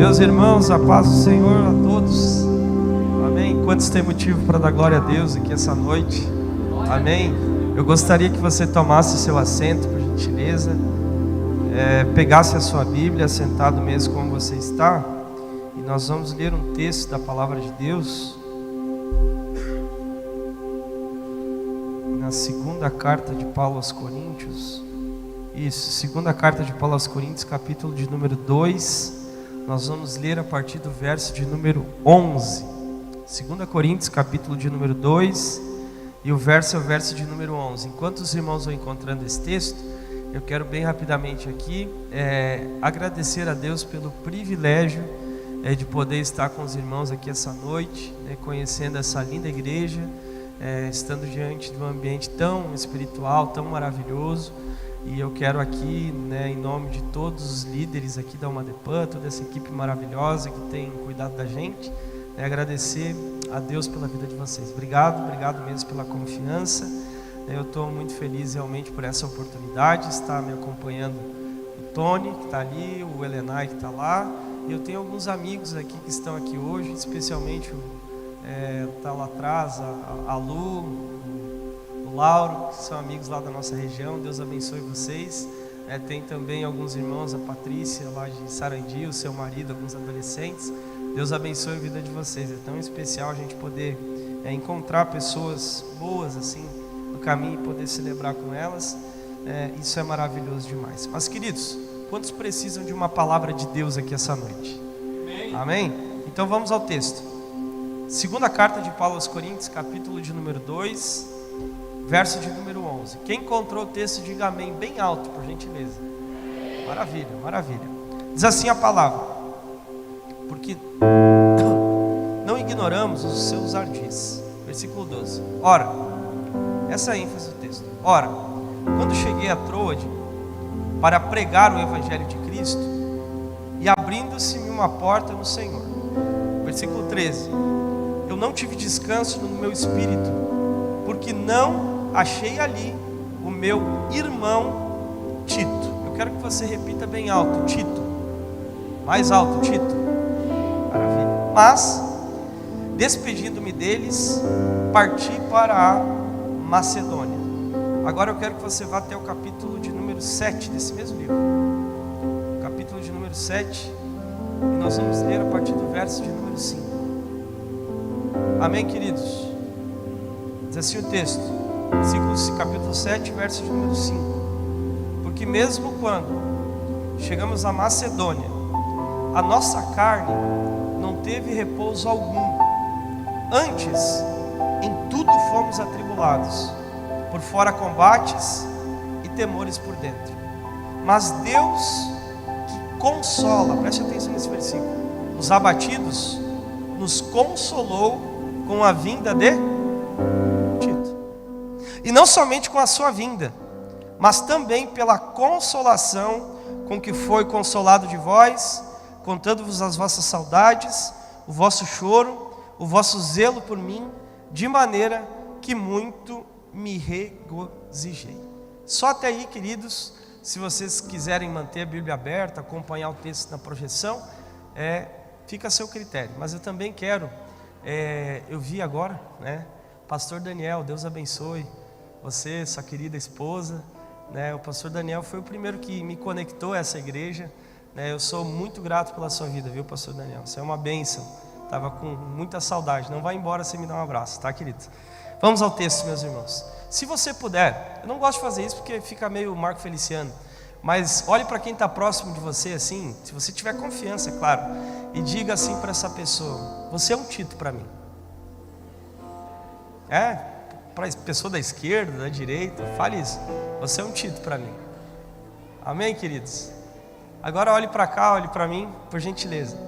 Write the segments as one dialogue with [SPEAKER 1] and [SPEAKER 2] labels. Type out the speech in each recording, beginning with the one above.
[SPEAKER 1] Meus irmãos, a paz do Senhor a todos. Amém. Quantos têm motivo para dar glória a Deus aqui essa noite? Amém. Eu gostaria que você tomasse o seu assento, por gentileza, pegasse a sua Bíblia, sentado mesmo como você está, e nós vamos ler um texto da palavra de Deus na segunda carta de Paulo aos Coríntios. Isso, segunda carta de Paulo aos Coríntios, capítulo de número 2. Nós vamos ler a partir do verso de número 11. 2 Coríntios, capítulo de número 2, e o verso é o verso de número 11. Enquanto os irmãos vão encontrando esse texto, eu quero bem rapidamente aqui agradecer a Deus pelo privilégio de poder estar com os irmãos aqui essa noite, conhecendo essa linda igreja, estando diante de um ambiente tão espiritual, tão maravilhoso. E eu quero aqui, em nome de todos os líderes aqui da Umadepan, toda essa equipe maravilhosa que tem cuidado da gente, agradecer a Deus pela vida de vocês. Obrigado mesmo pela confiança. Eu estou muito feliz realmente por essa oportunidade, estar me acompanhando o Tony, que está ali, o Elenay, que está lá. E eu tenho alguns amigos aqui que estão aqui hoje, especialmente está lá atrás, a Lu, o Lauro, que são amigos lá da nossa região. Deus abençoe vocês. Tem também alguns irmãos, a Patrícia lá de Sarandi, o seu marido, alguns adolescentes. Deus abençoe a vida de vocês. É tão especial a gente poder encontrar pessoas boas assim no caminho e poder celebrar com elas. Isso é maravilhoso demais. Mas, queridos, quantos precisam de uma palavra de Deus aqui essa noite? Amém? Então vamos ao texto. Segunda carta de Paulo aos Coríntios, capítulo de número 2, verso de número 11. Quem encontrou o texto, diga amém bem alto, por gentileza. Maravilha, maravilha. Diz assim a palavra: porque não ignoramos os seus ardis. Versículo 12. Ora, essa é a ênfase do texto. Ora, quando cheguei a Troade para pregar o evangelho de Cristo, e abrindo-se-me uma porta no Senhor. Versículo 13. Eu não tive descanso no meu espírito, porque não achei ali o meu irmão Tito. Eu quero que você repita bem alto: Tito. Mais alto: Tito. Maravilha. Mas, despedindo-me deles, parti para a Macedônia. Agora eu quero que você vá até o capítulo de número 7 desse mesmo livro. Capítulo de número 7. E nós vamos ler a partir do verso de número 5. Amém, queridos? Diz assim o texto, capítulo 7, verso de número 5. Porque mesmo quando chegamos à Macedônia, a nossa carne não teve repouso algum. Antes, em tudo fomos atribulados, por fora combates e temores por dentro. Mas Deus, que consola, preste atenção nesse versículo, os abatidos, nos consolou com a vinda de Tito. E não somente com a sua vinda, mas também pela consolação com que foi consolado de vós, contando-vos as vossas saudades, o vosso choro, o vosso zelo por mim, de maneira que muito me regozijei. Só até aí, queridos. Se vocês quiserem manter a Bíblia aberta, acompanhar o texto na projeção, fica a seu critério. Mas eu também quero, eu vi agora, Pastor Daniel, Deus abençoe você, sua querida esposa, o pastor Daniel foi o primeiro que me conectou a essa igreja, eu sou muito grato pela sua vida, viu, pastor Daniel? Você é uma bênção. Estava com muita saudade. Não vai embora sem me dar um abraço, tá, querido? Vamos ao texto, meus irmãos. Se você puder, eu não gosto de fazer isso porque fica meio Marco Feliciano, mas olhe para quem está próximo de você assim, se você tiver confiança, é claro, e diga assim para essa pessoa: você é um Tito para mim. Para a pessoa da esquerda, da direita, fale isso: você é um Tito para mim. Amém, queridos? Agora olhe para cá, olhe para mim, por gentileza.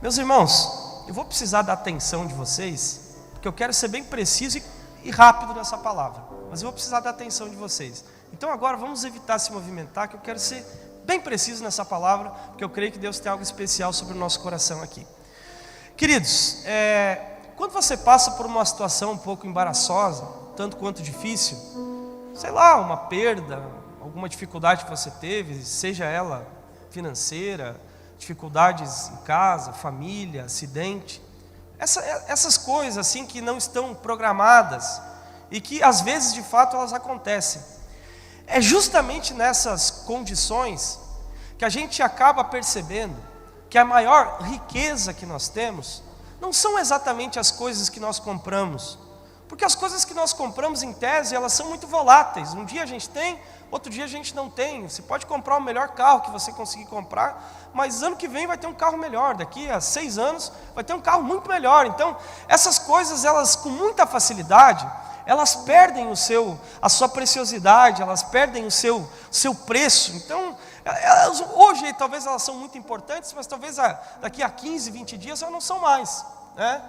[SPEAKER 1] Meus irmãos, eu vou precisar da atenção de vocês, porque eu quero ser bem preciso e rápido nessa palavra, mas eu vou precisar da atenção de vocês. Então agora vamos evitar se movimentar, que eu quero ser bem preciso nessa palavra, porque eu creio que Deus tem algo especial sobre o nosso coração aqui. Queridos, quando você passa por uma situação um pouco embaraçosa, tanto quanto difícil, sei lá, uma perda, alguma dificuldade que você teve, seja ela financeira, dificuldades em casa, família, acidente. Essas coisas assim que não estão programadas e que às vezes de fato elas acontecem. É justamente nessas condições que a gente acaba percebendo que a maior riqueza que nós temos não são exatamente as coisas que nós compramos, porque as coisas que nós compramos em tese elas são muito voláteis. Um dia a gente tem, outro dia a gente não tem. Você pode comprar o melhor carro que você conseguir comprar, mas ano que vem vai ter um carro melhor, daqui a 6 anos vai ter um carro muito melhor. Então essas coisas, elas com muita facilidade, elas perdem a sua preciosidade, elas perdem o seu preço. Então hoje talvez elas são muito importantes, mas talvez daqui a 15, 20 dias elas não são mais, né?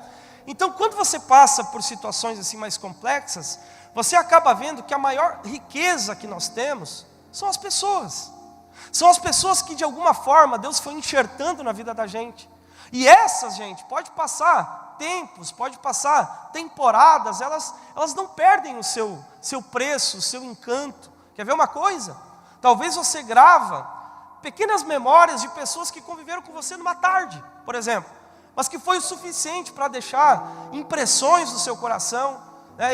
[SPEAKER 1] Então quando você passa por situações assim mais complexas, você acaba vendo que a maior riqueza que nós temos são as pessoas. São as pessoas que de alguma forma Deus foi enxertando na vida da gente. E essas, gente, pode passar tempos, pode passar temporadas, elas não perdem o seu preço, o seu encanto. Quer ver uma coisa? Talvez você grava pequenas memórias de pessoas que conviveram com você numa tarde, por exemplo, mas que foi o suficiente para deixar impressões no seu coração.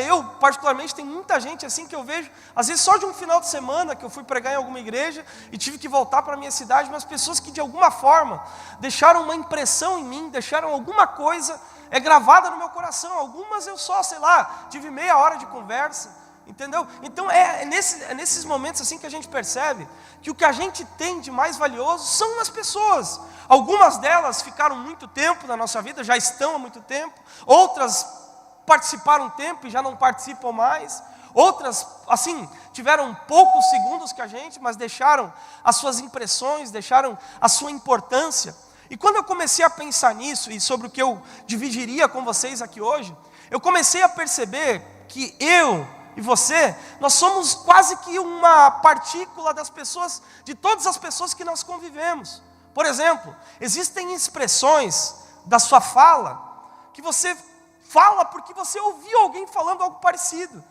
[SPEAKER 1] Eu, particularmente, tem muita gente assim que eu vejo, às vezes só de um final de semana que eu fui pregar em alguma igreja e tive que voltar para a minha cidade, mas pessoas que de alguma forma deixaram uma impressão em mim, deixaram alguma coisa gravada no meu coração. Algumas eu só, tive meia hora de conversa, entendeu? Então é nesses momentos assim que a gente percebe que o que a gente tem de mais valioso são as pessoas. Algumas delas ficaram muito tempo na nossa vida, já estão há muito tempo, outras participaram um tempo e já não participam mais. Outras, assim, tiveram poucos segundos que a gente, mas deixaram as suas impressões, deixaram a sua importância. E quando eu comecei a pensar nisso e sobre o que eu dividiria com vocês aqui hoje, eu comecei a perceber que eu e você, nós somos quase que uma partícula das pessoas, de todas as pessoas que nós convivemos. Por exemplo, existem expressões da sua fala que você fala porque você ouviu alguém falando algo parecido.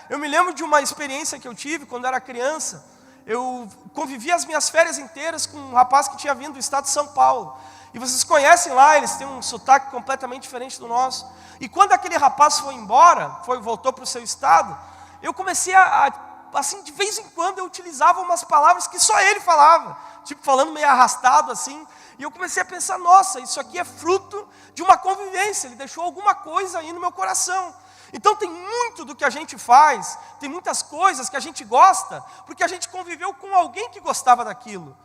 [SPEAKER 1] Eu me lembro de uma experiência que eu tive quando era criança. Eu convivi as minhas férias inteiras com um rapaz que tinha vindo do estado de São Paulo. E vocês conhecem lá, eles têm um sotaque completamente diferente do nosso. E quando aquele rapaz foi embora, voltou para o seu estado, eu comecei assim, de vez em quando eu utilizava umas palavras que só ele falava, tipo falando meio arrastado assim. E eu comecei a pensar, nossa, isso aqui é fruto de uma convivência, ele deixou alguma coisa aí no meu coração. Então tem muito do que a gente faz, tem muitas coisas que a gente gosta, porque a gente conviveu com alguém que gostava daquilo.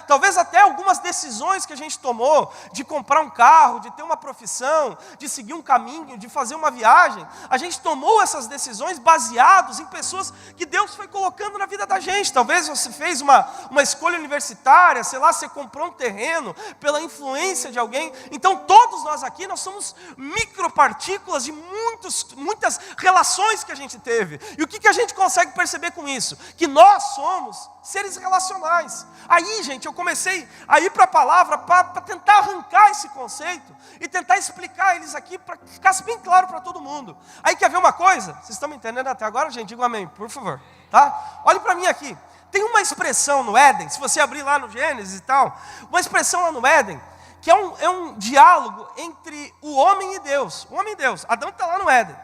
[SPEAKER 1] Talvez até algumas decisões que a gente tomou, de comprar um carro, de ter uma profissão, de seguir um caminho, de fazer uma viagem, a gente tomou essas decisões baseados em pessoas que Deus foi colocando na vida da gente. Talvez você fez uma escolha universitária, você comprou um terreno pela influência de alguém. Então todos nós aqui, nós somos micropartículas de muitas relações que a gente teve. E o que a gente consegue perceber com isso? Que nós somos seres relacionais. Aí, gente, eu comecei a ir para a palavra para tentar arrancar esse conceito e tentar explicar eles aqui para que ficasse bem claro para todo mundo. Aí, quer ver uma coisa? Vocês estão me entendendo até agora, gente? Diga amém, por favor. Tá? Olhe para mim aqui. Tem uma expressão no Éden, se você abrir lá no Gênesis e tal, uma expressão lá no Éden, que é um diálogo entre o homem e Deus. O homem e Deus. Adão está lá no Éden.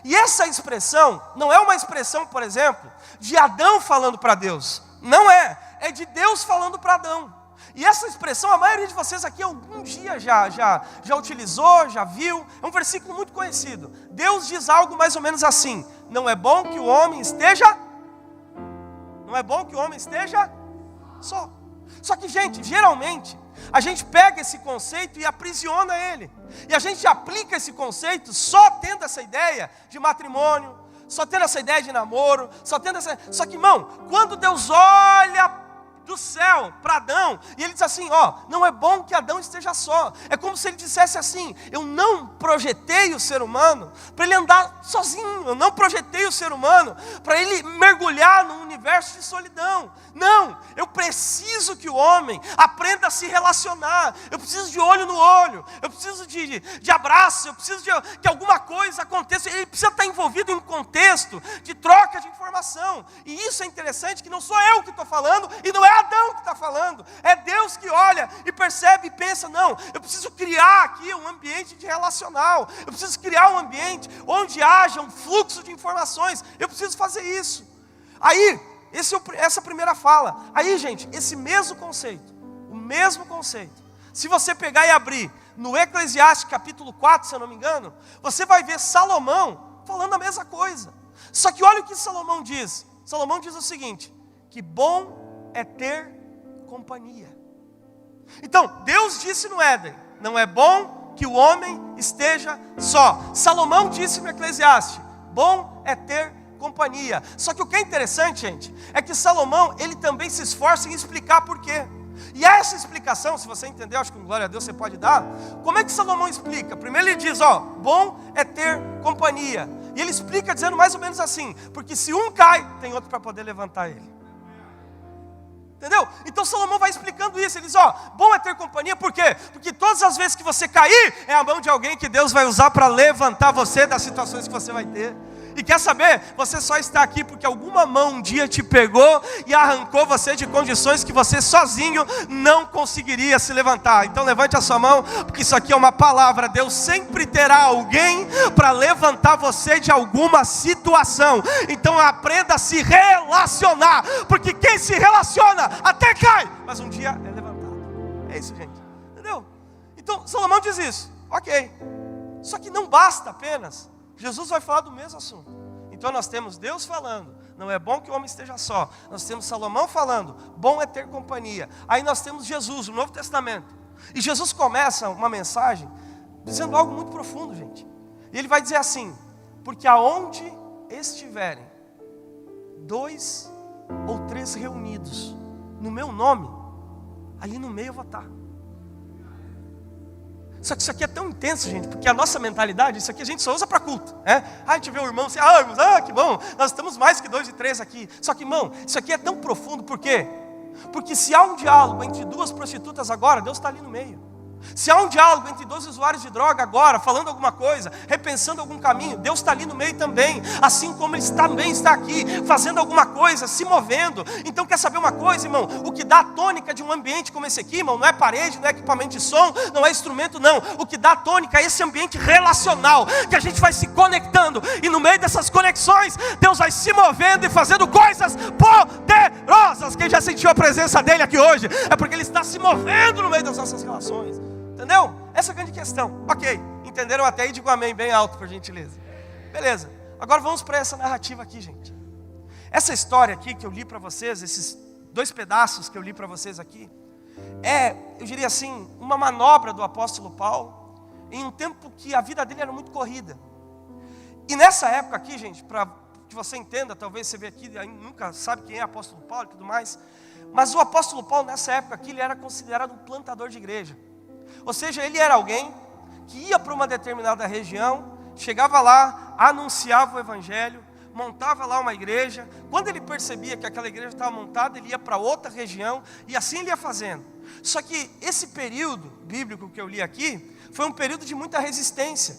[SPEAKER 1] E essa expressão não é uma expressão, por exemplo, de Adão falando para Deus. Não é de Deus falando para Adão. E essa expressão, a maioria de vocês aqui algum dia já utilizou, já viu. É um versículo muito conhecido. Deus diz algo mais ou menos assim: não é bom que o homem esteja só. Só que, gente, geralmente a gente pega esse conceito e aprisiona ele. E a gente aplica esse conceito só tendo essa ideia de matrimônio, só tendo essa ideia de namoro, só que, irmão, quando Deus olha do céu para Adão, e ele diz assim, não é bom que Adão esteja só. É como se ele dissesse assim: eu não projetei o ser humano para ele andar sozinho, eu não projetei o ser humano para ele mergulhar num universo de solidão. Não, eu preciso que o homem aprenda a se relacionar, eu preciso de olho no olho, eu preciso de abraço, eu preciso que alguma coisa aconteça. Ele precisa estar envolvido em um contexto de troca de informação. E isso é interessante, que não sou eu que estou falando, e não é Adão que está falando. É Deus que olha e percebe e pensa, não, eu preciso criar aqui um ambiente de relacional. Eu preciso criar um ambiente onde haja um fluxo de informações. Eu preciso fazer isso. Aí, essa primeira fala. Aí, gente, esse mesmo conceito, o mesmo conceito, se você pegar e abrir no Eclesiastes capítulo 4, se eu não me engano, você vai ver Salomão falando a mesma coisa. Só que olha o que Salomão diz. Salomão diz o seguinte, que bom é ter companhia. Então, Deus disse no Éden, não é bom que o homem esteja só. Salomão disse no Eclesiastes, bom é ter companhia. Só que o que é interessante, gente, é que Salomão, ele também se esforça em explicar por quê. E essa explicação, se você entender, acho que com glória a Deus você pode dar. Como é que Salomão explica? Primeiro ele diz, bom é ter companhia. E ele explica dizendo mais ou menos assim, porque se um cai, tem outro para poder levantar ele. Entendeu? Então Salomão vai explicando isso. Ele diz, bom é ter companhia, por quê? Porque todas as vezes que você cair, é a mão de alguém que Deus vai usar para levantar você das situações que você vai ter. E quer saber? Você só está aqui porque alguma mão um dia te pegou e arrancou você de condições que você sozinho não conseguiria se levantar. Então levante a sua mão, porque isso aqui é uma palavra. Deus sempre terá alguém para levantar você de alguma situação. Então aprenda a se relacionar, porque quem se relaciona até cai, mas um dia é levantado. É isso, gente. Entendeu? Então Salomão diz isso. Ok. Só que não basta apenas. Jesus vai falar do mesmo assunto. Então nós temos Deus falando, não é bom que o homem esteja só. Nós temos Salomão falando, bom é ter companhia. Aí nós temos Jesus, o Novo Testamento. E Jesus começa uma mensagem dizendo algo muito profundo, gente. E ele vai dizer assim, porque aonde estiverem 2 ou 3 reunidos no meu nome, ali no meio eu vou estar. Só que isso aqui é tão intenso, gente, porque a nossa mentalidade, isso aqui a gente só usa para culto, né? A gente vê o irmão assim, irmãos, que bom, nós estamos mais que 2 e 3 aqui. Só que, irmão, isso aqui é tão profundo, por quê? Porque se há um diálogo entre 2 prostitutas agora, Deus está ali no meio. Se há um diálogo entre 2 usuários de droga agora, falando alguma coisa, repensando algum caminho, Deus está ali no meio também, assim como Ele também está aqui, fazendo alguma coisa, se movendo. Então quer saber uma coisa, irmão? O que dá a tônica de um ambiente como esse aqui, irmão, não é parede, não é equipamento de som, não é instrumento, não. O que dá a tônica é esse ambiente relacional, que a gente vai se conectando, e no meio dessas conexões, Deus vai se movendo e fazendo coisas poderosas. Quem já sentiu a presença dEle aqui hoje, é porque Ele está se movendo no meio das nossas relações. Entendeu? Essa é a grande questão. Ok, entenderam até aí? Digo amém bem alto, por gentileza. Beleza, agora vamos para essa narrativa aqui, gente. Essa história aqui que eu li para vocês, esses 2 pedaços que eu li para vocês aqui, eu diria assim, uma manobra do apóstolo Paulo, em um tempo que a vida dele era muito corrida. E nessa época aqui, gente, para que você entenda, talvez você vê aqui, nunca sabe quem é apóstolo Paulo e tudo mais, mas o apóstolo Paulo nessa época aqui, ele era considerado um plantador de igreja. Ou seja, ele era alguém que ia para uma determinada região, chegava lá, anunciava o evangelho, montava lá uma igreja. Quando ele percebia que aquela igreja estava montada, ele ia para outra região, e assim ele ia fazendo. Só que esse período bíblico que eu li aqui, foi um período de muita resistência.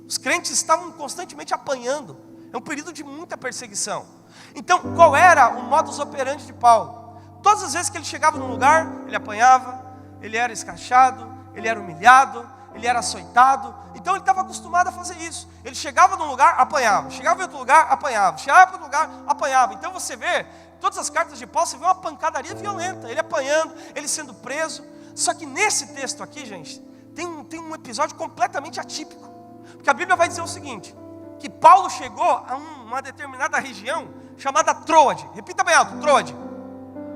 [SPEAKER 1] Os crentes estavam constantemente apanhando. É um período de muita perseguição. Então, qual era o modus operandi de Paulo? Todas as vezes que ele chegava num lugar, ele apanhava, ele era escrachado, ele era humilhado, ele era açoitado. Então ele estava acostumado a fazer isso. Ele chegava num lugar, apanhava. Chegava em outro lugar, apanhava. Chegava em outro lugar, apanhava. Então você vê, todas as cartas de Paulo, você vê uma pancadaria violenta. Ele apanhando, ele sendo preso. Só que nesse texto aqui, gente, tem um episódio completamente atípico. Porque a Bíblia vai dizer o seguinte, que Paulo chegou a uma determinada região chamada Troade. Repita bem alto, Troade.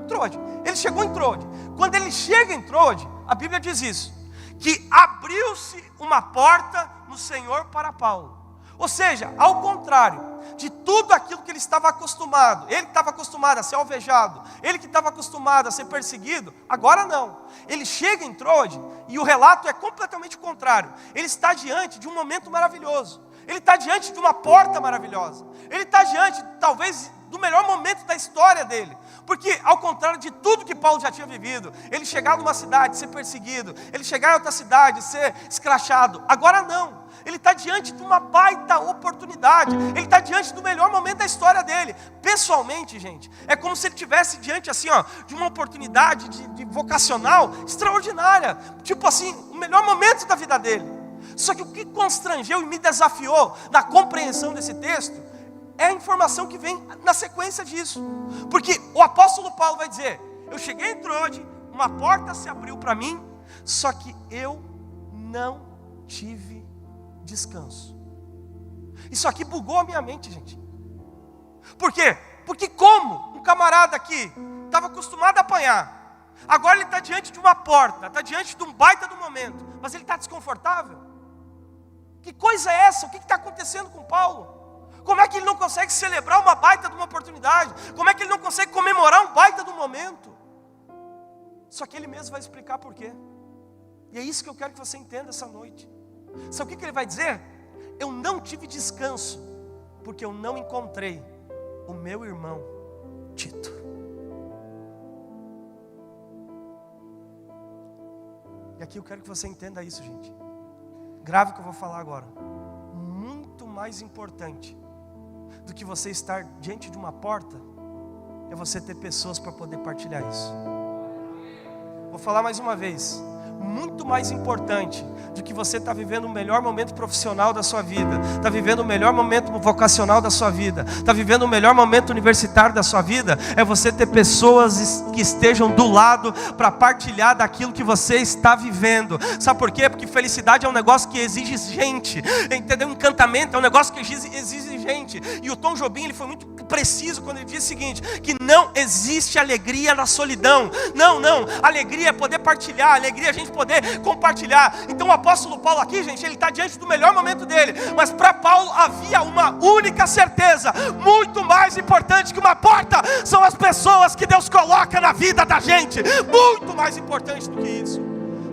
[SPEAKER 1] Troade. Ele chegou em Troade. Quando ele chega em Troade, a Bíblia diz isso, que abriu-se uma porta no Senhor para Paulo. Ou seja, ao contrário de tudo aquilo que ele estava acostumado, ele que estava acostumado a ser alvejado, ele que estava acostumado a ser perseguido, agora não. Ele chega em Troade e o relato é completamente contrário. Ele está diante de um momento maravilhoso. Ele está diante de uma porta maravilhosa. Ele está diante, talvez, do melhor momento da história dele. Porque, ao contrário de tudo que Paulo já tinha vivido, ele chegar numa cidade, ser perseguido, ele chegar em outra cidade, ser escrachado. Agora não. Ele está diante de uma baita oportunidade. Ele está diante do melhor momento da história dele. Pessoalmente, gente, é como se ele estivesse diante assim, de uma oportunidade de vocacional extraordinária. Tipo assim, o melhor momento da vida dele. Só que o que constrangeu e me desafiou na compreensão desse texto é a informação que vem na sequência disso. Porque o apóstolo Paulo vai dizer: eu cheguei em Troade, uma porta se abriu para mim, só que eu não tive descanso. Isso aqui bugou a minha mente, gente. Por quê? Porque como um camarada aqui estava acostumado a apanhar, agora ele está diante de uma porta, está diante de um baita do momento, mas ele está desconfortável. Que coisa é essa? O que está acontecendo com Paulo? Como é que ele não consegue celebrar uma baita de uma oportunidade? Como é que ele não consegue comemorar um baita do momento? Só que ele mesmo vai explicar por quê. E é isso que eu quero que você entenda essa noite. Sabe o que ele vai dizer? Eu não tive descanso, porque eu não encontrei o meu irmão Tito. E aqui eu quero que você entenda isso, gente. Grave o que eu vou falar agora. Muito mais importante do que você estar diante de uma porta é você ter pessoas para poder partilhar isso. Vou falar mais uma vez. Muito mais importante do que você estar vivendo o melhor momento profissional da sua vida, está vivendo o melhor momento vocacional da sua vida, está vivendo o melhor momento universitário da sua vida, é você ter pessoas que estejam do lado para partilhar daquilo que você está vivendo. Sabe por quê? Porque felicidade é um negócio que exige gente, entendeu? Encantamento é um negócio que exige gente. E o Tom Jobim, ele foi muito preciso quando ele disse o seguinte: que não existe alegria na solidão. Não, alegria é poder partilhar, alegria é a gente poder compartilhar. Então o apóstolo Paulo aqui, gente, ele está diante do melhor momento dele, mas para Paulo havia uma única certeza, muito mais importante que uma porta, são as pessoas que Deus coloca na vida da gente, muito mais importante do que isso.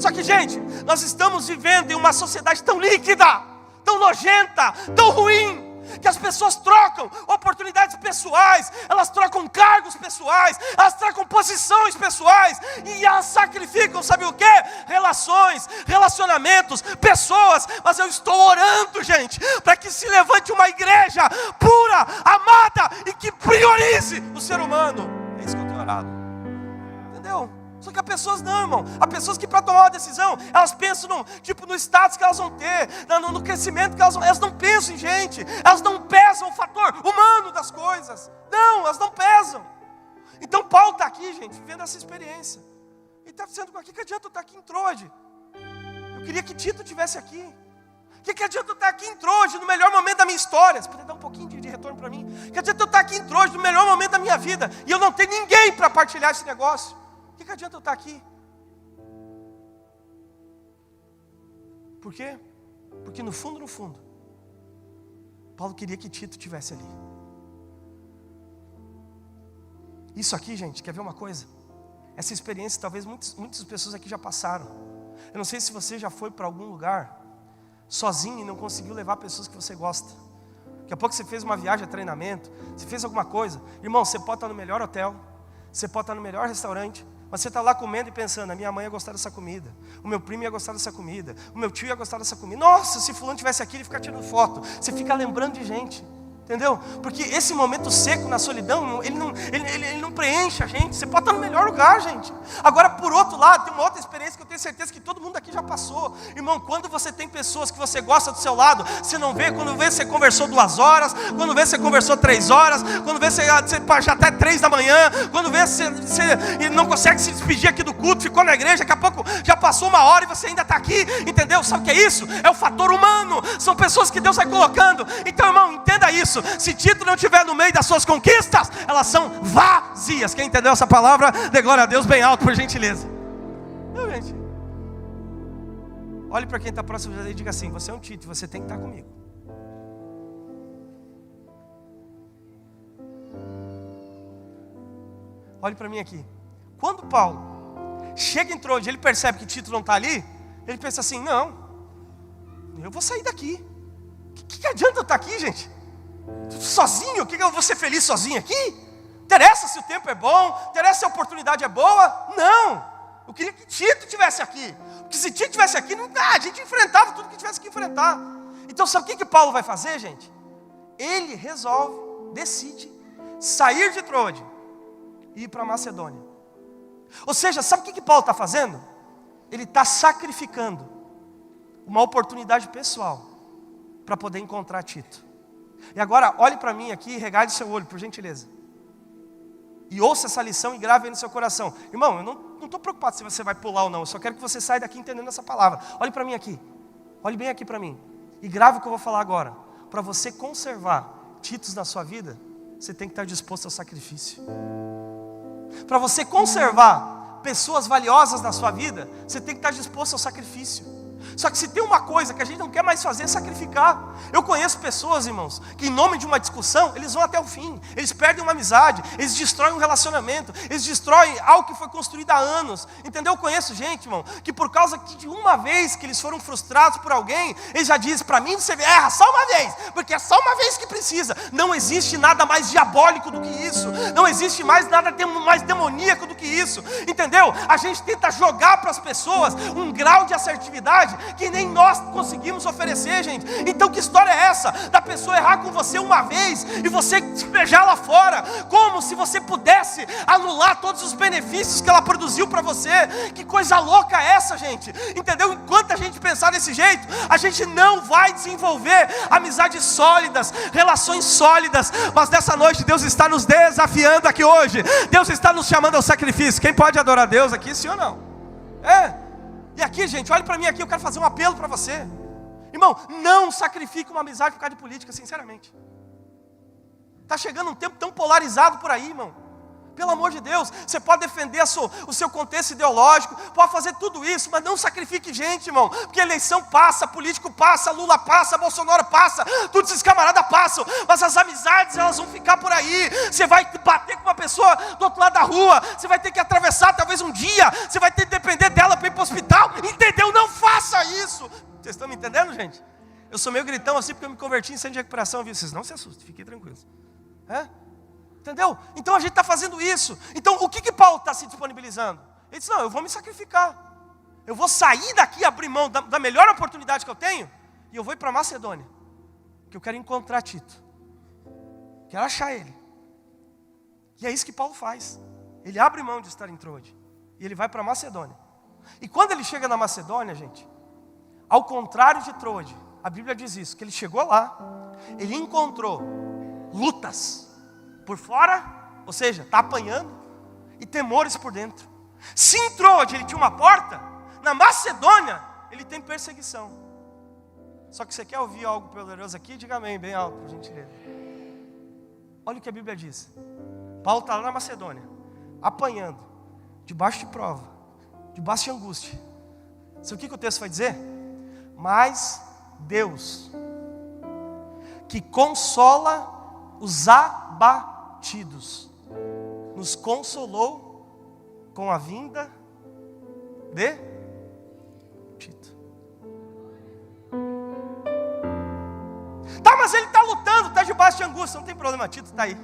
[SPEAKER 1] Só que, gente, nós estamos vivendo em uma sociedade tão líquida, tão nojenta, tão ruim, que as pessoas trocam oportunidades pessoais, elas trocam cargos pessoais, elas trocam posições pessoais, e elas sacrificam, sabe o que? Relações, relacionamentos, pessoas. Mas eu estou orando, gente, para que se levante uma igreja pura, amada e que priorize o ser humano. É isso que eu tenho orado, entendeu? Só que há pessoas não, irmão. Há pessoas que para tomar uma decisão, elas pensam no status que elas vão ter, no crescimento que elas não pensam em gente. Elas não pesam o fator humano das coisas. Não, elas não pesam. Então Paulo está aqui, gente, vivendo essa experiência. Ele está dizendo: o que adianta eu estar aqui em Troade? Eu queria que Tito estivesse aqui. O que adianta eu estar aqui em Troade, no melhor momento da minha história? Você pode dar um pouquinho de retorno para mim? O que adianta eu estar aqui em Troade, no melhor momento da minha vida, e eu não ter ninguém para partilhar esse negócio? O que adianta eu estar aqui? Por quê? Porque no fundo, Paulo queria que Tito estivesse ali. Isso aqui, gente, quer ver uma coisa? Essa experiência talvez muitas pessoas aqui já passaram. Eu não sei se você já foi para algum lugar sozinho e não conseguiu levar pessoas que você gosta. Daqui a pouco você fez uma viagem a treinamento, você fez alguma coisa. Irmão, você pode estar no melhor hotel, você pode estar no melhor restaurante, mas você está lá comendo e pensando: a minha mãe ia gostar dessa comida, o meu primo ia gostar dessa comida, o meu tio ia gostar dessa comida. Nossa, se fulano estivesse aqui, ele fica tirando foto. Você fica lembrando de gente, entendeu? Porque esse momento seco na solidão, ele não preenche a gente. Você pode estar no melhor lugar, gente. Agora, por outro lado, tem uma outra experiência que eu tenho certeza que todo mundo aqui já passou. Irmão, quando você tem pessoas que você gosta do seu lado, você não vê, quando vê você conversou 2 horas, quando vê você conversou 3 horas, quando vê você já até 3 da manhã, quando vê você não consegue se despedir aqui do culto, ficou na igreja, daqui a pouco já passou 1 hora e você ainda está aqui, entendeu? Sabe o que é isso? É o fator humano, são pessoas que Deus vai colocando. Então, irmão, entenda isso. Se Tito não estiver no meio das suas conquistas, elas são vazias. Quem entendeu essa palavra, dê glória a Deus bem alto, por gentileza. Não, gente. Olhe para quem está próximo de você e diga assim: você é um Tito, você tem que estar comigo. Olhe para mim aqui. Quando Paulo chega em Troade, ele percebe que Tito não está ali, ele pensa assim: não, eu vou sair daqui.
[SPEAKER 2] que adianta eu estar aqui, gente? Sozinho? O que eu vou ser feliz sozinho aqui? Interessa se o tempo é bom? Interessa se a oportunidade é boa? Não! Eu queria que Tito estivesse aqui. Porque se Tito estivesse aqui, a gente enfrentava tudo que tivesse que enfrentar. Então sabe o que Paulo vai fazer, gente? Ele resolve, decide sair de Troade e ir para Macedônia. Ou seja, sabe o que Paulo está fazendo? Ele está sacrificando uma oportunidade pessoal para poder encontrar Tito. E agora olhe para mim aqui e regale seu olho, por gentileza. E ouça essa lição e grave aí no seu coração. Irmão, eu não estou preocupado se você vai pular ou não. Eu só quero que você saia daqui entendendo essa palavra. Olhe para mim aqui. Olhe bem aqui para mim. E grave o que eu vou falar agora. Para você conservar Titos na sua vida, você tem que estar disposto ao sacrifício. Para você conservar pessoas valiosas na sua vida, você tem que estar disposto ao sacrifício. Só que se tem uma coisa que a gente não quer mais fazer, é sacrificar. Eu conheço pessoas, irmãos, que em nome de uma discussão, eles vão até o fim. Eles perdem uma amizade, eles destroem um relacionamento, eles destroem algo que foi construído há anos. Entendeu? Eu conheço gente, irmão, que por causa de uma vez que eles foram frustrados por alguém, eles já dizem, para mim você erra só uma vez, porque é só uma vez que precisa. Não existe nada mais diabólico do que isso. Não existe mais nada mais demoníaco do que isso. Entendeu? A gente tenta jogar para as pessoas um grau de assertividade que nem nós conseguimos oferecer, gente. Então que história é essa? Da pessoa errar com você uma vez e você despejá-la fora, como se você pudesse anular todos os benefícios que ela produziu para você. Que coisa louca é essa, gente? Entendeu? Enquanto a gente pensar desse jeito, a gente não vai desenvolver amizades sólidas, relações sólidas. Mas nessa noite Deus está nos desafiando aqui hoje. Deus está nos chamando ao sacrifício. Quem pode adorar a Deus aqui, sim ou não? E aqui, gente, olhe para mim aqui, eu quero fazer um apelo para você. Irmão, não sacrifique uma amizade por causa de política, sinceramente. Está chegando um tempo tão polarizado por aí, irmão. Pelo amor de Deus, você pode defender o seu contexto ideológico, pode fazer tudo isso, mas não sacrifique gente, irmão. Porque eleição passa, político passa, Lula passa, Bolsonaro passa, todos esses camaradas passam. Mas as amizades, elas vão ficar por aí. Você vai bater com uma pessoa do outro lado da rua, você vai ter que atravessar talvez um dia, você vai ter que depender dela para ir para o hospital. Entendeu? Não faça isso. Vocês estão me entendendo, gente? Eu sou meio gritão assim porque eu me converti em centro de recuperação, viu? Vocês não se assustem, fiquem tranquilos. Entendeu? Então a gente está fazendo isso. Então o que Paulo está se disponibilizando? Ele disse, não, eu vou me sacrificar. Eu vou sair daqui, abrir mão da melhor oportunidade que eu tenho, e eu vou ir para Macedônia. Que eu quero encontrar Tito. Quero achar ele. E é isso que Paulo faz. Ele abre mão de estar em Troade. E ele vai para Macedônia. E quando ele chega na Macedônia, gente, ao contrário de Troade, a Bíblia diz isso, que ele chegou lá, ele encontrou lutas por fora, ou seja, está apanhando, e temores por dentro. Se em Troade ele tinha uma porta, na Macedônia ele tem perseguição. Só que você quer ouvir algo poderoso aqui? Diga amém, bem alto, por gentileza. Olha o que a Bíblia diz. Paulo está lá na Macedônia, apanhando, debaixo de prova, debaixo de angústia. Sabe o que o texto vai dizer? Mas Deus, que consola os abatidos, nos consolou com a vinda de Tito. Tá, mas ele está lutando, está debaixo de angústia, não tem problema, Tito está aí.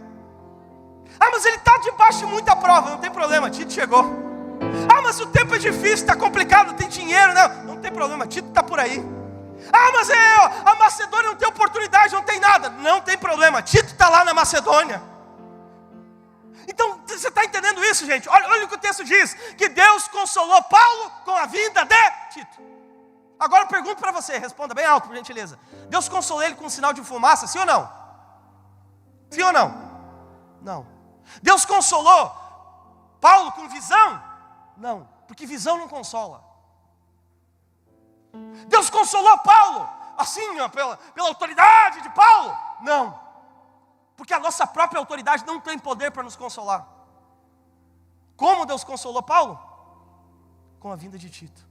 [SPEAKER 2] Ah, mas ele está debaixo de muita prova, não tem problema, Tito chegou. Ah, mas o tempo é difícil, está complicado, não tem dinheiro, não tem problema, Tito está por aí. Ah, mas a Macedônia não tem oportunidade, não tem nada, não tem problema, Tito está lá na Macedônia. Então, você está entendendo isso, gente? Olha o que o texto diz, que Deus consolou Paulo com a vinda de Tito. Agora eu pergunto para você, responda bem alto, por gentileza. Deus consolou ele com um sinal de fumaça, sim ou não? Sim ou não? Não. Deus consolou Paulo com visão? Não, porque visão não consola. Deus consolou Paulo assim, ó, pela autoridade de Paulo? Não, porque a nossa própria autoridade não tem poder para nos consolar. Como Deus consolou Paulo? Com a vinda de Tito.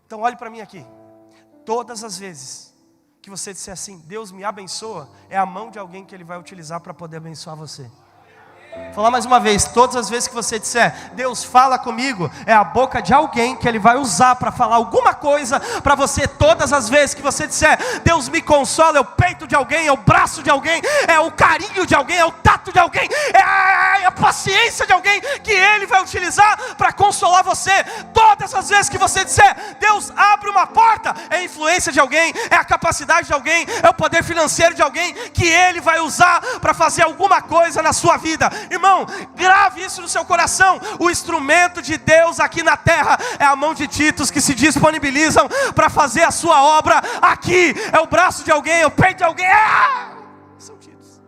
[SPEAKER 2] Então olhe para mim aqui. Todas as vezes que você disser assim, Deus me abençoa, é a mão de alguém que Ele vai utilizar para poder abençoar você. Vou falar mais uma vez, todas as vezes que você disser, Deus fala comigo, é a boca de alguém que Ele vai usar para falar alguma coisa para você. Todas as vezes que você disser, Deus me consola, é o peito de alguém, é o braço de alguém, é o carinho de alguém, é o tato de alguém, é a paciência de alguém que Ele vai utilizar para consolar você. Todas as vezes que você disser, Deus abre uma porta, é a influência de alguém, é a capacidade de alguém, é o poder financeiro de alguém que Ele vai usar para fazer alguma coisa na sua vida. Irmão, grave isso no seu coração. O instrumento de Deus aqui na terra é a mão de Titos que se disponibilizam para fazer a sua obra aqui. É o braço de alguém, é o peito de alguém. São Titos.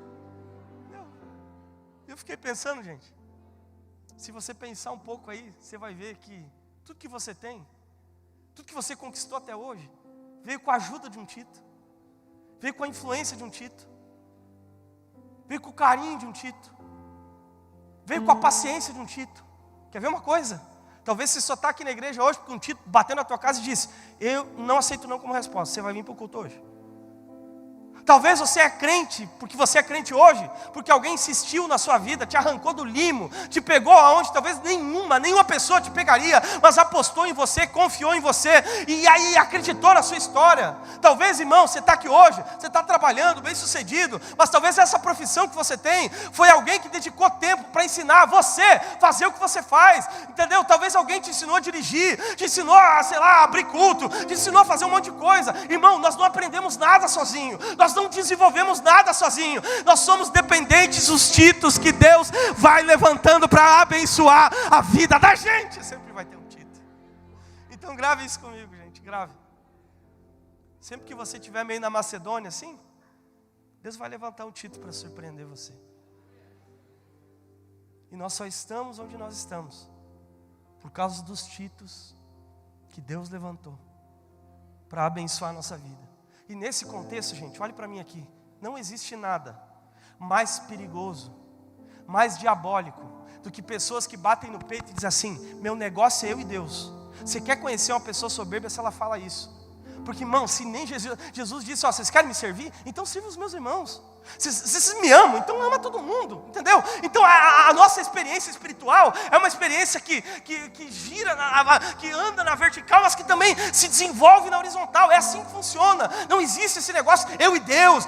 [SPEAKER 2] Eu fiquei pensando, gente. Se você pensar um pouco aí, você vai ver que tudo que você tem, tudo que você conquistou até hoje, veio com a ajuda de um Tito, veio com a influência de um Tito, veio com o carinho de um Tito, veio com a paciência de um Tito. Quer ver uma coisa? Talvez você só está aqui na igreja hoje porque um Tito bateu na tua casa e disse, eu não aceito não como resposta, você vai vir para o culto hoje. Talvez você é crente, porque você é crente hoje, porque alguém insistiu na sua vida, te arrancou do limo, te pegou aonde talvez nenhuma pessoa te pegaria, mas apostou em você, confiou em você, e aí acreditou na sua história. Talvez, irmão, você está aqui hoje, você está trabalhando, bem sucedido, mas talvez essa profissão que você tem, foi alguém que dedicou tempo para ensinar você a fazer o que você faz, entendeu? Talvez alguém te ensinou a dirigir, te ensinou a, sei lá, abrir culto, te ensinou a fazer um monte de coisa. Irmão, nós não aprendemos nada sozinho, nós não desenvolvemos nada sozinho, nós somos dependentes dos Titos que Deus vai levantando para abençoar a vida da gente. Sempre vai ter um Tito. Então grave isso comigo, gente, grave. Sempre que você estiver meio na Macedônia assim, Deus vai levantar um Tito para surpreender você. E nós só estamos onde nós estamos por causa dos Titos que Deus levantou para abençoar a nossa vida. E nesse contexto, gente, olhe para mim aqui. Não existe nada mais perigoso, mais diabólico, do que pessoas que batem no peito e dizem assim, meu negócio é eu e Deus. Você quer conhecer uma pessoa soberba se ela fala isso? Porque, irmão, se nem Jesus disse, ó, vocês querem me servir? Então sirva os meus irmãos. Vocês me amam, então ama todo mundo, entendeu? Então a nossa experiência espiritual é uma experiência que gira, que anda na vertical, mas que também se desenvolve na horizontal. É assim que funciona. Não existe esse negócio, eu e Deus,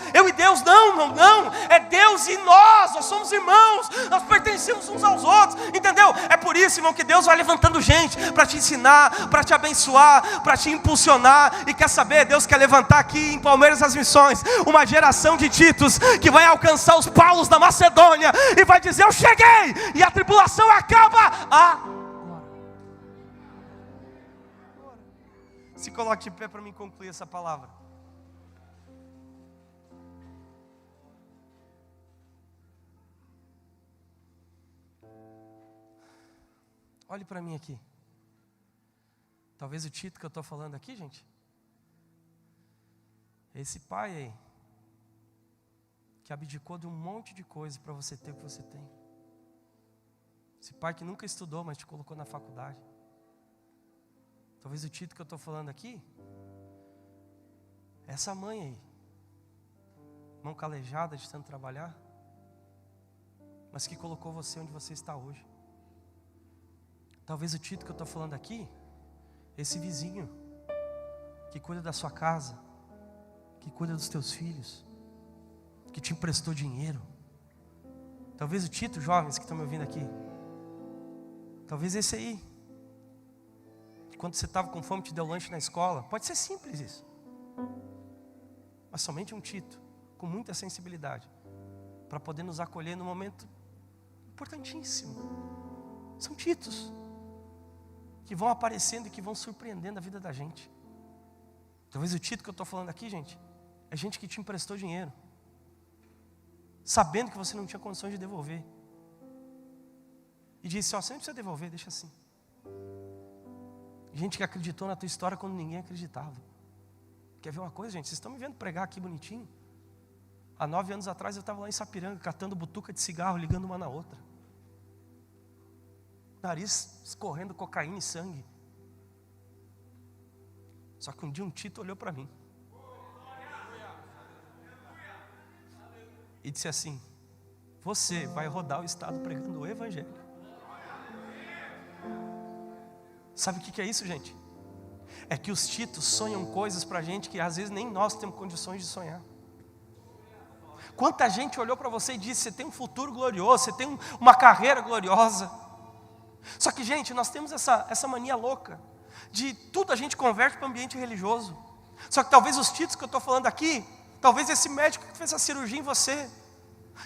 [SPEAKER 2] não. É Deus e nós somos irmãos, nós pertencemos uns aos outros, entendeu? É por isso, irmão, que Deus vai levantando gente para te ensinar, para te abençoar, para te impulsionar. E quer saber, Deus quer levantar aqui em Palmeiras das Missões uma geração de Titos que vai alcançar os Paulos da Macedônia e vai dizer, eu cheguei, e a tribulação acaba agora. Se coloque de pé para mim concluir essa palavra. Olhe para mim aqui. Talvez o Tito que eu estou falando aqui, gente, esse pai aí, que abdicou de um monte de coisa para você ter o que você tem. Esse pai que nunca estudou, mas te colocou na faculdade. Talvez o Tito que eu estou falando aqui, essa mãe aí, mão calejada de tanto trabalhar, mas que colocou você onde você está hoje. Talvez o Tito que eu estou falando aqui, esse vizinho, que cuida da sua casa, que cuida dos teus filhos, que te emprestou dinheiro. Talvez o Tito, jovens que estão me ouvindo aqui, talvez esse aí, que quando você estava com fome te deu lanche na escola. Pode ser simples isso, mas somente um Tito com muita sensibilidade para poder nos acolher num momento importantíssimo. São Titos que vão aparecendo e que vão surpreendendo a vida da gente. Talvez o Tito que eu estou falando aqui, gente, é gente que te emprestou dinheiro, sabendo que você não tinha condições de devolver, e disse, ó, você não precisa devolver, deixa assim. Gente que acreditou na tua história quando ninguém acreditava. Quer ver uma coisa, gente? Vocês estão me vendo pregar aqui bonitinho? Há 9 anos atrás eu estava lá em Sapiranga, catando butuca de cigarro, ligando uma na outra, nariz escorrendo cocaína e sangue. Só que um dia um Tito olhou para mim e disse assim,
[SPEAKER 1] você vai rodar o estado pregando o evangelho. Sabe o que é isso, gente? É que os titos sonham coisas pra gente que às vezes nem nós temos condições de sonhar. Quanta gente olhou para você e disse: você tem um futuro glorioso, você tem uma carreira gloriosa. Só que, gente, nós temos essa mania louca de tudo a gente converte para o ambiente religioso. Só que talvez os títulos que eu estou falando aqui, talvez esse médico que fez a cirurgia em você,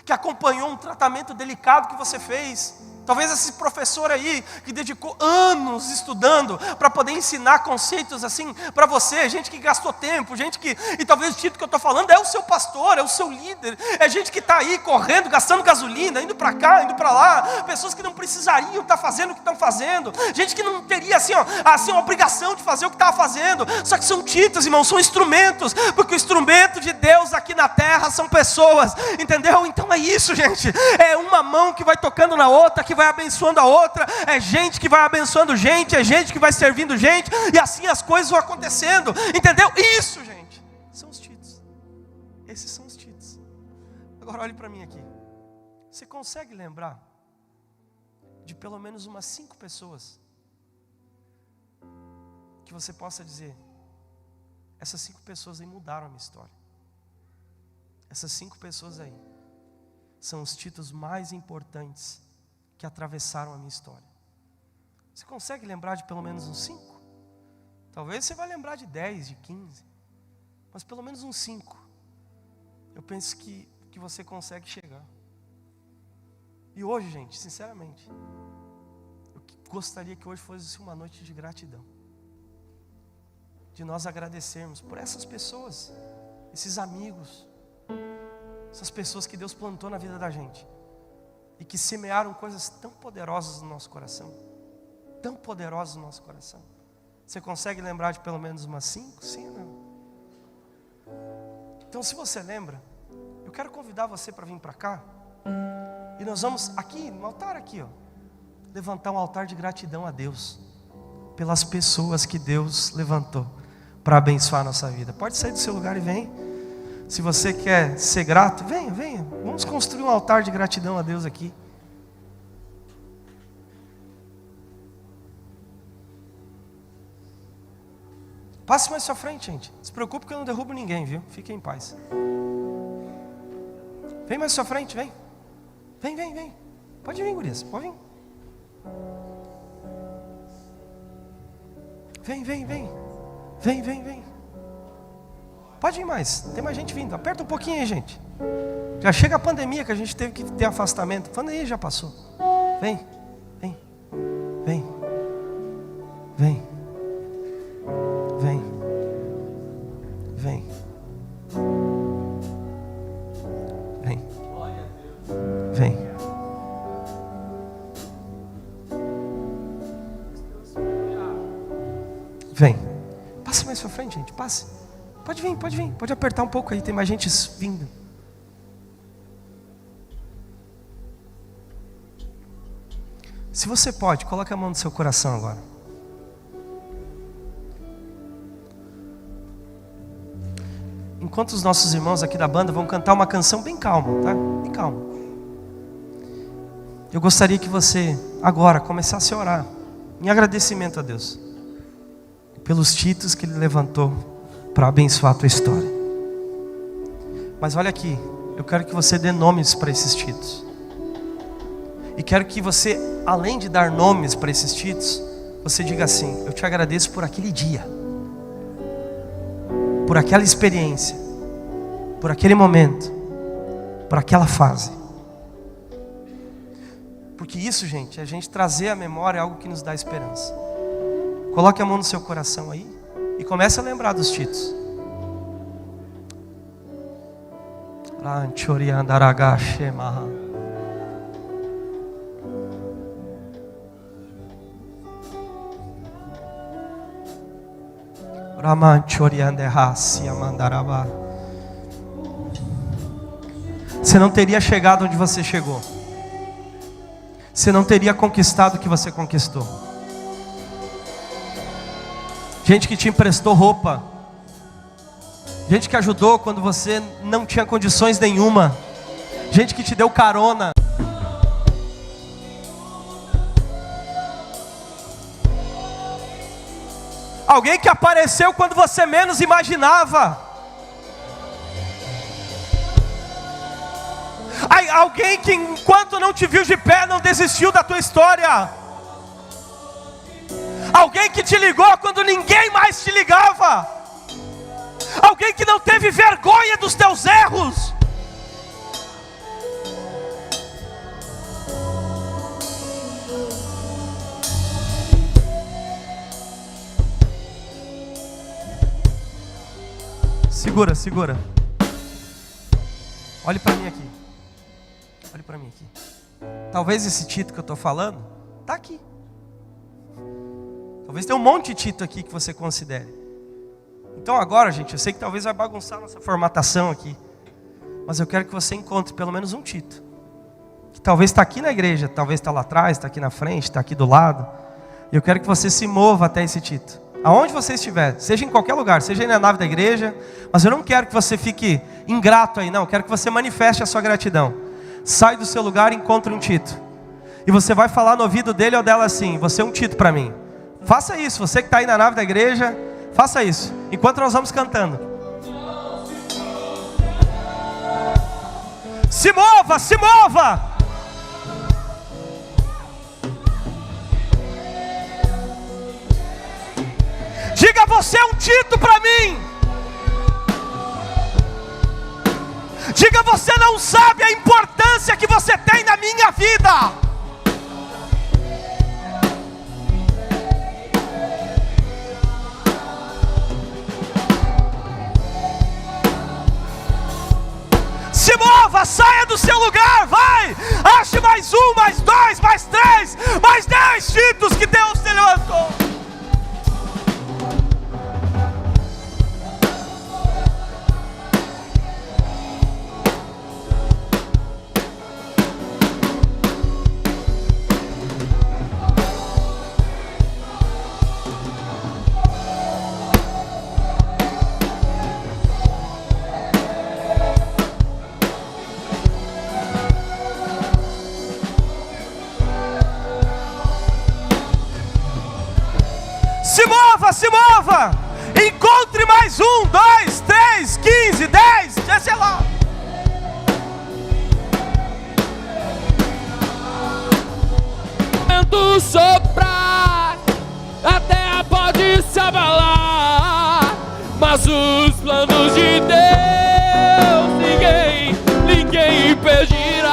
[SPEAKER 1] que acompanhou um tratamento delicado que você fez, talvez esse professor aí que dedicou anos estudando para poder ensinar conceitos assim para você, gente que gastou tempo, gente que, e talvez o título que eu estou falando é o seu pastor, é o seu líder, é gente que está aí correndo, gastando gasolina, indo para cá, indo para lá, pessoas que não precisariam estar fazendo o que estão fazendo, gente que não teria assim a obrigação de fazer o que estava fazendo, só que são títulos, irmãos, são instrumentos, porque o instrumento de Deus aqui na terra são pessoas, entendeu? Então é isso, gente, é uma mão que vai tocando na outra, que vai abençoando a outra, é gente que vai abençoando gente, é gente que vai servindo gente, e assim as coisas vão acontecendo, entendeu? Isso, gente, são os títulos. Esses são os títulos. Agora olhe para mim aqui. Você consegue lembrar de pelo menos umas 5 pessoas que você possa dizer: essas 5 pessoas aí mudaram a minha história. Essas 5 pessoas aí são os títulos mais importantes que atravessaram a minha história. Você consegue lembrar de pelo menos uns 5? Talvez você vai lembrar de 10, de 15, mas pelo menos uns 5. Eu penso que você consegue chegar. E hoje, gente, sinceramente, eu gostaria que hoje fosse uma noite de gratidão, de nós agradecermos por essas pessoas, esses amigos, essas pessoas que Deus plantou na vida da gente e que semearam coisas tão poderosas no nosso coração, tão poderosas no nosso coração. Você consegue lembrar de pelo menos umas 5? Sim ou não? Então, se você lembra, eu quero convidar você para vir para cá, e nós vamos aqui, no altar aqui, ó, levantar um altar de gratidão a Deus, pelas pessoas que Deus levantou para abençoar a nossa vida. Pode sair do seu lugar e vem. Se você quer ser grato, venha, venha. Vamos construir um altar de gratidão a Deus aqui. Passe mais à frente, gente. Não se preocupe que eu não derrubo ninguém, viu? Fique em paz. Vem mais à frente, vem. Vem, vem, vem. Pode vir, gurias, pode vir. Vem, vem, vem. Vem, vem, vem. Pode ir mais, tem mais gente vindo. Aperta um pouquinho aí, gente. Já chega a pandemia que a gente teve que ter afastamento. A pandemia já passou. Vem, vem, vem, vem, vem, vem, vem, vem. Vem. Passe mais pra frente, gente, passe. Pode vir, pode apertar um pouco aí, tem mais gente vindo. Se você pode, coloque a mão no seu coração agora. Enquanto os nossos irmãos aqui da banda vão cantar uma canção bem calma, tá? Bem calma. Eu gostaria que você agora começasse a orar em agradecimento a Deus pelos títulos que Ele levantou para abençoar a tua história. Mas olha aqui, eu quero que você dê nomes para esses títulos. E quero que você, além de dar nomes para esses títulos, você diga assim: eu te agradeço por aquele dia, por aquela experiência, por aquele momento, por aquela fase. Porque isso, gente, a gente trazer a memória é algo que nos dá esperança. Coloque a mão no seu coração aí e comece a lembrar dos títulos. Você não teria chegado onde você chegou. Você não teria conquistado o que você conquistou. Gente que te emprestou roupa. Gente que ajudou quando você não tinha condições nenhuma. Gente que te deu carona. Alguém que apareceu quando você menos imaginava. Alguém que enquanto não te viu de pé, não desistiu da tua história. Alguém que te ligou quando ninguém mais te ligava. Alguém que não teve vergonha dos teus erros. Segura, segura. Olhe para mim aqui. Olhe para mim aqui. Talvez esse Tito que eu estou falando, está aqui. Talvez tenha um monte de Tito aqui que você considere. Então agora, gente, eu sei que talvez vai bagunçar nossa formatação aqui. Mas eu quero que você encontre pelo menos um Tito. Que talvez está aqui na igreja, talvez está lá atrás, está aqui na frente, está aqui do lado. E eu quero que você se mova até esse Tito. Aonde você estiver, seja em qualquer lugar, seja aí na nave da igreja. Mas eu não quero que você fique ingrato aí, não. Eu quero que você manifeste a sua gratidão. Sai do seu lugar e encontre um Tito. E você vai falar no ouvido dele ou dela assim: você é um Tito para mim. Faça isso, você que está aí na nave da igreja, faça isso, enquanto nós vamos cantando. Se mova, se mova. Diga: você é um Tito para mim. Diga: você não sabe a importância que você tem na minha vida. Se mova, saia do seu lugar, vai. Ache mais um, mais dois, mais três, mais 10 Titos que Deus te levantou. Se mova, encontre mais um, 2, 3, 15, 10, sei lá.
[SPEAKER 3] Vento soprar, a terra pode se abalar, mas os planos de Deus ninguém impedirá.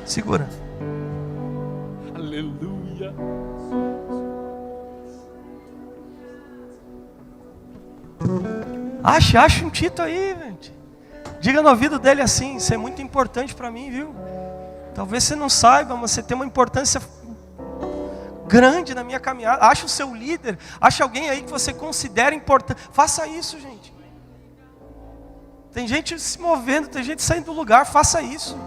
[SPEAKER 1] Segura.
[SPEAKER 3] Aleluia.
[SPEAKER 1] Ache um Tito aí, gente. Diga no ouvido dele assim: isso é muito importante para mim, viu? Talvez você não saiba, mas você tem uma importância grande na minha caminhada. Ache o seu líder, ache alguém aí que você considera importante. Faça isso, gente. Tem gente se movendo, tem gente saindo do lugar. Faça isso.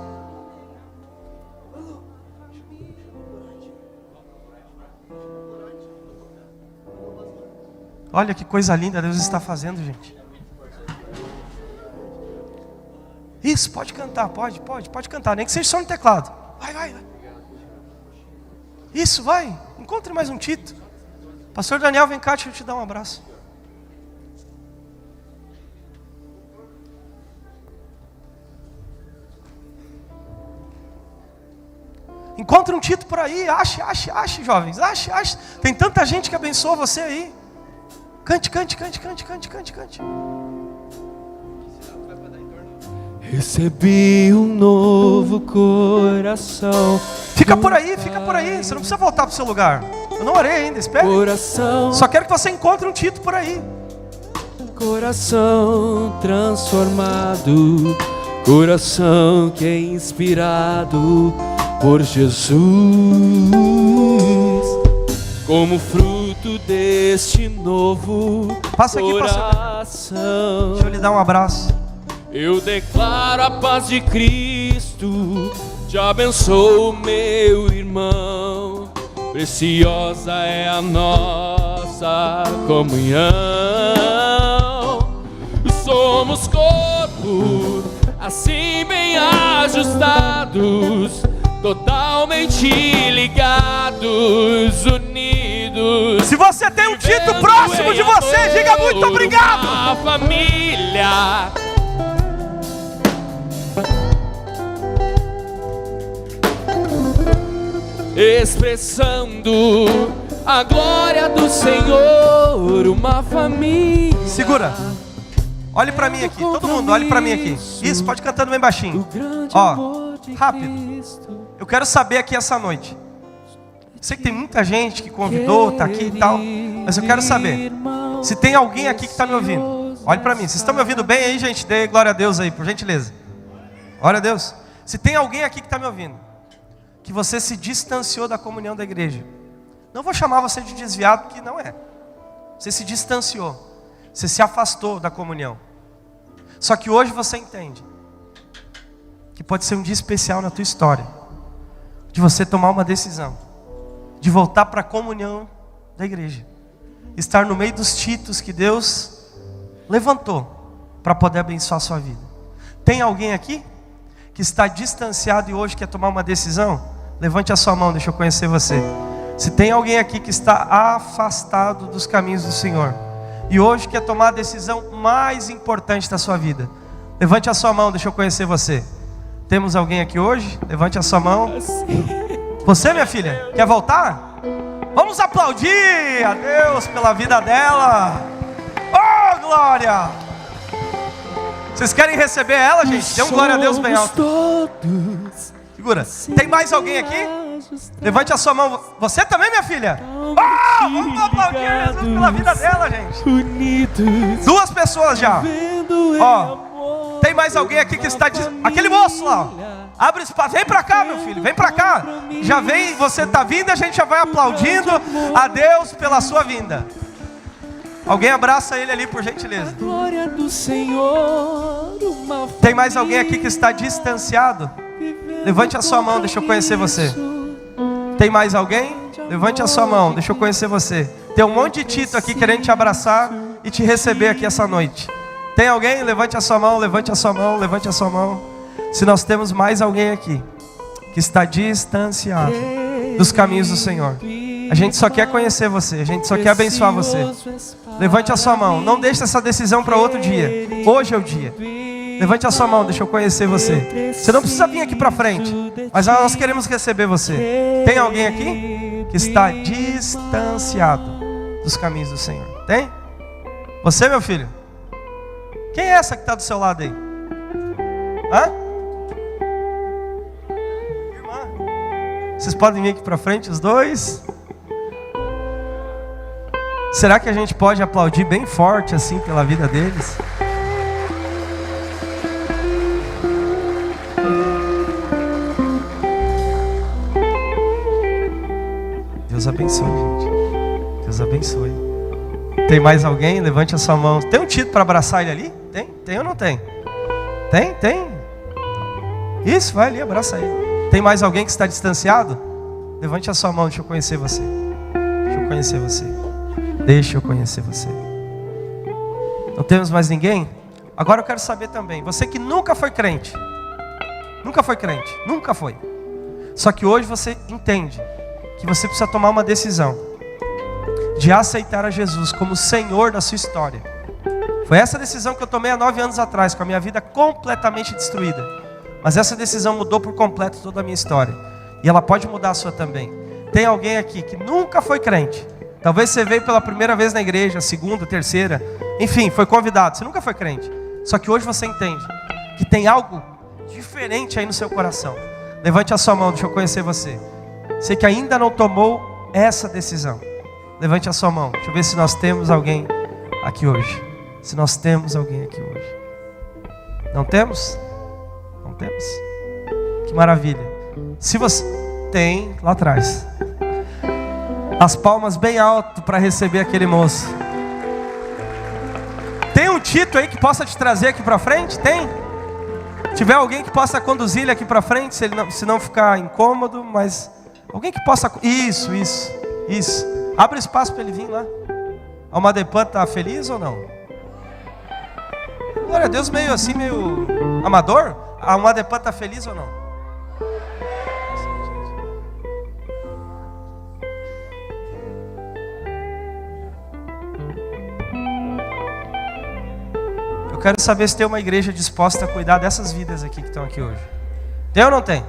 [SPEAKER 1] Olha que coisa linda Deus está fazendo, gente. Isso, pode cantar, pode cantar, nem que seja só no teclado. Vai. Isso, vai. Encontre mais um Tito. Pastor Daniel, vem cá, deixa eu te dar um abraço. Encontre um Tito por aí, ache, jovens, ache. Tem tanta gente que abençoa você aí. Cante.
[SPEAKER 3] Recebi um novo coração.
[SPEAKER 1] Fica por aí, você não precisa voltar para o seu lugar. Eu não orei ainda, espere.
[SPEAKER 3] Coração.
[SPEAKER 1] Só quero que você encontre um Tito por aí.
[SPEAKER 3] Coração transformado, coração que é inspirado por Jesus, como fruto deste novo
[SPEAKER 1] Passa aqui,
[SPEAKER 3] coração.
[SPEAKER 1] Deixa eu lhe dar um abraço.
[SPEAKER 3] Eu declaro a paz de Cristo, te abençoo, meu irmão. Preciosa é a nossa comunhão. Somos corpo, assim bem ajustados, totalmente ligados, unidos
[SPEAKER 2] você tem um Tito próximo de você, diga muito obrigado.
[SPEAKER 3] A família. Expressando a glória do Senhor, uma família.
[SPEAKER 2] Segura. Olhe pra mim aqui, todo mundo, olhe pra mim aqui. Isso, pode cantando bem baixinho. Ó, rápido. Eu quero saber aqui essa noite. Sei que tem muita gente que convidou, tá aqui e tal, mas eu quero saber se tem alguém aqui que está me ouvindo. Olhe pra mim, vocês estão me ouvindo bem aí, gente? Dê glória a Deus aí, por gentileza. Glória a Deus. Se tem alguém aqui que está me ouvindo, que você se distanciou da comunhão da igreja, não vou chamar você de desviado, porque não é. Você se distanciou. Você se afastou da comunhão. Só que hoje você entende que pode ser um dia especial na tua história, de você tomar uma decisão, de voltar para a comunhão da igreja, estar no meio dos Titos que Deus levantou para poder abençoar a sua vida. Tem alguém aqui que está distanciado e hoje quer tomar uma decisão? Levante a sua mão, deixa eu conhecer você. Se tem alguém aqui que está afastado dos caminhos do Senhor e hoje quer tomar a decisão mais importante da sua vida, levante a sua mão, deixa eu conhecer você. Temos alguém aqui hoje? Levante a sua mão. Você, minha filha, quer voltar? Vamos aplaudir a Deus pela vida dela. Oh, glória! Vocês querem receber ela, gente? Dê um glória a Deus bem alto. Segura. Tem mais alguém aqui? Levante a sua mão. Você também, minha filha? Oh, vamos aplaudir Jesus pela vida dela, gente. 2 pessoas já. Ó, tem mais alguém aqui que está... Aquele moço lá, ó. Abre espaço, vem pra cá, meu filho, vem pra cá. Já vem, você tá vindo, a gente já vai aplaudindo a Deus pela sua vinda. Alguém abraça ele ali, por gentileza. Tem mais alguém aqui que está distanciado? Levante a sua mão, deixa eu conhecer você. Tem mais alguém? Levante a sua mão, deixa eu conhecer você. Tem um monte de Tito aqui querendo te abraçar e te receber aqui essa noite. Tem alguém? Levante a sua mão, levante a sua mão, levante a sua mão. Se nós temos mais alguém aqui que está distanciado dos caminhos do Senhor, a gente só quer conhecer você, a gente só quer abençoar você. Levante a sua mão, não deixe essa decisão para outro dia. Hoje é o dia. Levante a sua mão, deixa eu conhecer você. Você não precisa vir aqui para frente, mas nós queremos receber você. Tem alguém aqui que está distanciado dos caminhos do Senhor? Tem? Você, meu filho? Quem é essa que está do seu lado aí? Hã? Vocês podem vir aqui para frente, os dois? Será que a gente pode aplaudir bem forte assim pela vida deles? Deus abençoe, gente. Deus abençoe. Tem mais alguém? Levante a sua mão. Tem um Tito para abraçar ele ali? Tem? Tem ou não tem? Tem? Tem? Isso, vai ali, abraça ele. Tem mais alguém que está distanciado? Levante a sua mão, deixa eu conhecer você. Deixa eu conhecer você. Deixa eu conhecer você. Não temos mais ninguém? Agora eu quero saber também, você que nunca foi crente. Nunca foi crente, nunca foi. Só que hoje você entende que você precisa tomar uma decisão de aceitar a Jesus como Senhor da sua história. Foi essa decisão que eu tomei há 9 anos atrás, com a minha vida completamente destruída. Mas essa decisão mudou por completo toda a minha história. E ela pode mudar a sua também. Tem alguém aqui que nunca foi crente. Talvez você veio pela primeira vez na igreja, segunda, terceira. Enfim, foi convidado. Você nunca foi crente. Só que hoje você entende que tem algo diferente aí no seu coração. Levante a sua mão, deixa eu conhecer você. Você que ainda não tomou essa decisão. Levante a sua mão. Deixa eu ver se nós temos alguém aqui hoje. Se nós temos alguém aqui hoje. Não temos? Não temos? Que maravilha. Se você tem, lá atrás. As palmas bem alto para receber aquele moço. Tem um Tito aí que possa te trazer aqui para frente? Tem? Tiver alguém que possa conduzir ele aqui para frente, se não ficar incômodo, mas alguém que possa... Isso. Abre espaço para ele vir lá. A Almadepan está feliz ou não? Glória a Deus, meio assim, meio amador. A Almadepan está feliz ou não?
[SPEAKER 1] quero saber se tem uma igreja disposta a cuidar dessas vidas aqui que estão aqui hoje. Tem ou não tem?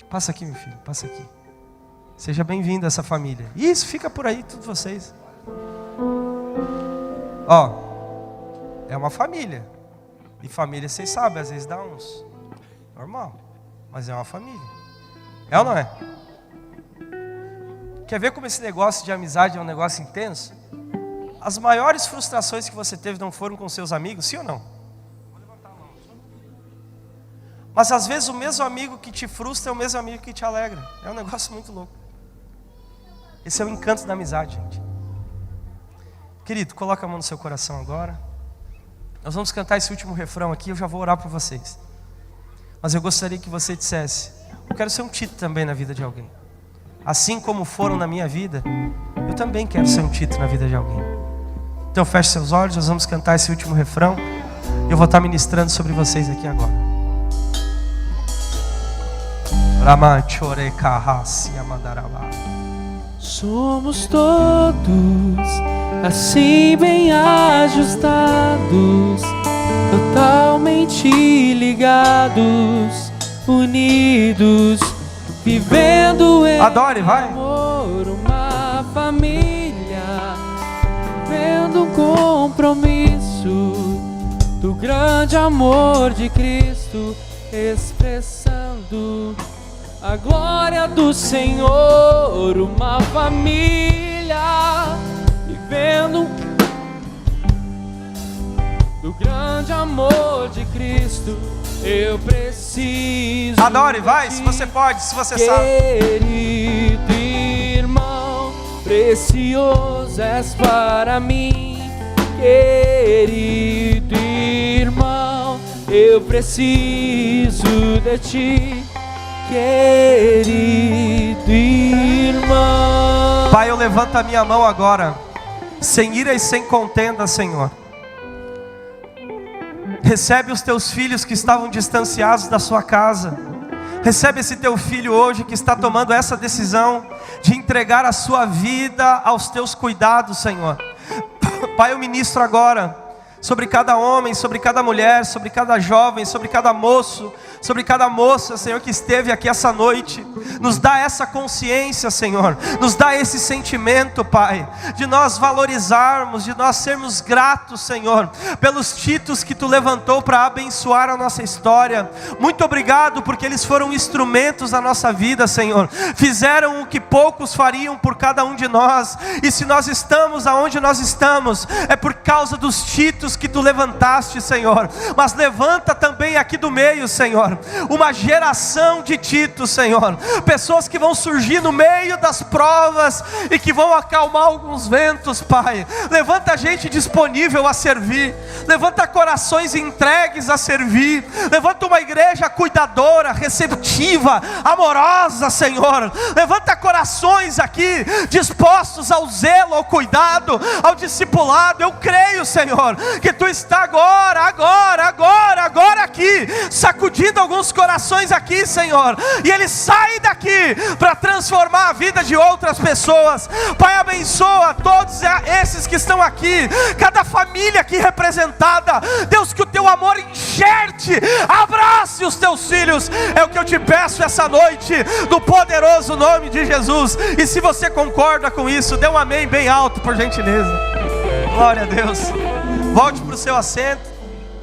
[SPEAKER 1] Passa aqui, meu filho, passa aqui. Seja bem-vindo a essa família. Isso, fica por aí, todos vocês. Ó, é uma família. E família, vocês sabem, às vezes dá uns... Normal, mas é uma família. É ou não é? Quer ver como esse negócio de amizade é um negócio intenso? As maiores frustrações que você teve não foram com seus amigos, sim ou não? Mas às vezes o mesmo amigo que te frustra é o mesmo amigo que te alegra. É um negócio muito louco. Esse é o encanto da amizade, gente. Querido, coloca a mão no seu coração agora. Nós vamos cantar esse último refrão aqui, eu já vou orar por vocês. Mas eu gostaria que você dissesse: eu quero ser um Tito também na vida de alguém. Assim como foram na minha vida, eu também quero ser um Tito na vida de alguém. Então feche seus olhos, nós vamos cantar esse último refrão. Eu vou estar ministrando sobre vocês aqui agora.
[SPEAKER 3] Somos todos assim bem ajustados, totalmente ligados, unidos, vivendo em
[SPEAKER 1] Adore, vai.
[SPEAKER 3] amor, uma família, vivendo um compromisso do grande amor de Cristo, expressando a glória do Senhor, uma família vivendo do grande amor de Cristo. Eu preciso.
[SPEAKER 1] Adore, vai, se você pode, se você sabe.
[SPEAKER 3] Querido irmão, precioso és para mim. Querido irmão, eu preciso de ti. Querido irmão.
[SPEAKER 1] Pai, eu levanto a minha mão agora, sem ira e sem contenda, Senhor. Recebe os teus filhos que estavam distanciados da sua casa. Recebe esse teu filho hoje que está tomando essa decisão de entregar a sua vida aos teus cuidados, Senhor. Pai, eu ministro agora sobre cada homem, sobre cada mulher, sobre cada jovem, sobre cada moço, sobre cada moça, Senhor, que esteve aqui essa noite. Nos dá essa consciência, Senhor, nos dá esse sentimento, Pai, de nós valorizarmos, de nós sermos gratos, Senhor, pelos Titos que Tu levantou para abençoar a nossa história. Muito obrigado, porque eles foram instrumentos na nossa vida, Senhor. Fizeram o que poucos fariam por cada um de nós. E se nós estamos aonde nós estamos, é por causa dos Titos que Tu levantaste, Senhor. Mas levanta também aqui do meio, Senhor, uma geração de Titos, Senhor. Pessoas que vão surgir no meio das provas e que vão acalmar alguns ventos, Pai. Levanta gente disponível a servir. Levanta corações entregues a servir. Levanta uma igreja cuidadora, receptiva, amorosa, Senhor. Levanta corações aqui dispostos ao zelo, ao cuidado, ao discipulado. Eu creio, Senhor, que Tu está agora aqui, sacudindo alguns corações aqui, Senhor, e Ele sai daqui para transformar a vida de outras pessoas. Pai, abençoa todos esses que estão aqui, cada família aqui representada. Deus, que o Teu amor enxerte, abrace os Teus filhos. É o que eu te peço essa noite, no poderoso nome de Jesus. E se você concorda com isso, dê um amém bem alto, por gentileza. Glória a Deus. Volte para o seu assento.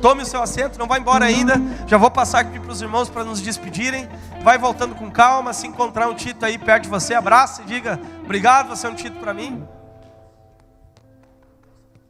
[SPEAKER 1] Tome o seu assento, não vai embora ainda. Já vou passar aqui para os irmãos para nos despedirem. Vai voltando com calma. Se encontrar um Tito aí perto de você, abraça e diga: obrigado, você é um Tito para mim.